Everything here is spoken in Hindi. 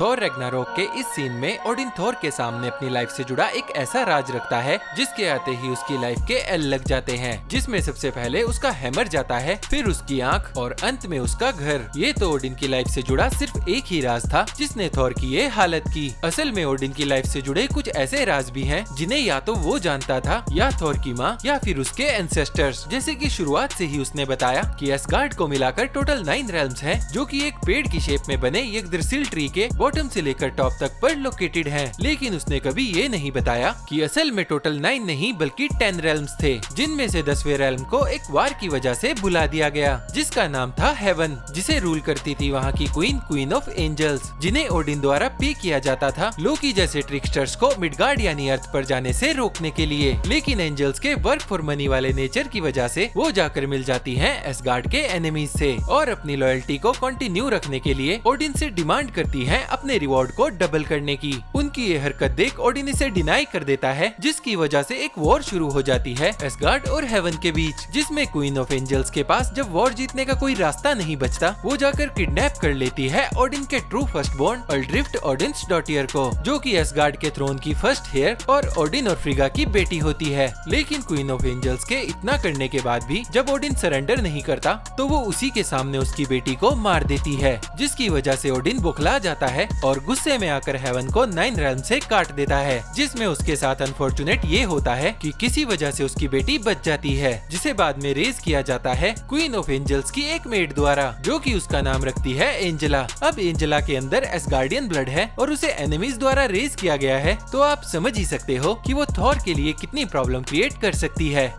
थॉर रैग्नारोक के इस सीन में ओडिन थॉर के सामने अपनी लाइफ से जुड़ा एक ऐसा राज रखता है जिसके आते ही उसकी लाइफ के एल लग जाते हैं, जिसमें सबसे पहले उसका हैमर जाता है, फिर उसकी आंख और अंत में उसका घर। ये तो ओडिन की लाइफ से जुड़ा सिर्फ एक ही राज था जिसने थॉर की ये हालत की। असल में ओडिन की लाइफ से जुड़े कुछ ऐसे राज भी हैं जिन्हें या तो वो जानता था या थॉर की माँ या फिर उसके एंसेस्टर्स। जैसे कि शुरुआत से ही उसने बताया कि एसगार्ड को मिलाकर टोटल 9 रेल्म्स हैं, जो कि एक पेड़ की शेप में बने यग्द्रसिल ट्री के बॉटम से लेकर टॉप तक पर लोकेटेड हैं। लेकिन उसने कभी ये नहीं बताया कि असल में टोटल 9 नहीं बल्कि 10 रेल्म्स थे, जिनमें से 10वें रेल्म को एक वार की वजह से भुला दिया गया, जिसका नाम था हेवन, जिसे रूल करती थी वहाँ की क्वीन ऑफ एंजल्स, जिन्हें ओडिन द्वारा पे किया जाता था लोकी जैसे ट्रिकस्टर्स को मिडगार्ड यानी अर्थ पर जाने से रोकने के लिए। लेकिन एंजल्स के वर्क फॉर मनी वाले नेचर की वजह से वो जाकर मिल जाती हैं एसगार्ड के एनिमीज से और अपनी लॉयल्टी को कंटिन्यू रखने के लिए ओडिन से डिमांड करती हैं अपने रिवॉर्ड को डबल करने की। उनकी ये हरकत देख ओडिन इसे डिनाई कर देता है, जिसकी वजह से एक वॉर शुरू हो जाती है एसगार्ड और हेवन के बीच, जिसमें क्वीन ऑफ एंजल्स के पास जब वॉर जीतने का कोई रास्ता नहीं बचता, वो जाकर किडनैप कर लेती है ओडिन के ट्रू फर्स्ट बोर्न अल्ड्रिफ्ट ओडिन्सडॉटर को, जो कि एसगार्ड के थ्रोन की फर्स्ट हेयर और ओडिन और फ्रिगा की बेटी होती है। लेकिन क्वीन ऑफ एंजल्स के इतना करने के बाद भी जब ओडिन सरेंडर नहीं करता तो वो उसी के सामने उसकी बेटी को मार देती है, जिसकी वजह से ओडिन बौखला जाता है और गुस्से में आकर हेवन को 9 रेल्म से काट देता है, जिसमें उसके साथ अनफॉर्चुनेट ये होता है कि किसी वजह से उसकी बेटी बच जाती है, जिसे बाद में रेज किया जाता है क्वीन ऑफ एंजल्स की एक मेड द्वारा, जो कि उसका नाम रखती है एंजेला। अब एंजेला के अंदर एसगार्डियन ब्लड है और उसे एनिमीज द्वारा रेज किया गया है, तो आप समझ ही सकते हो कि वो थॉर के लिए कितनी प्रॉब्लम क्रिएट कर सकती है।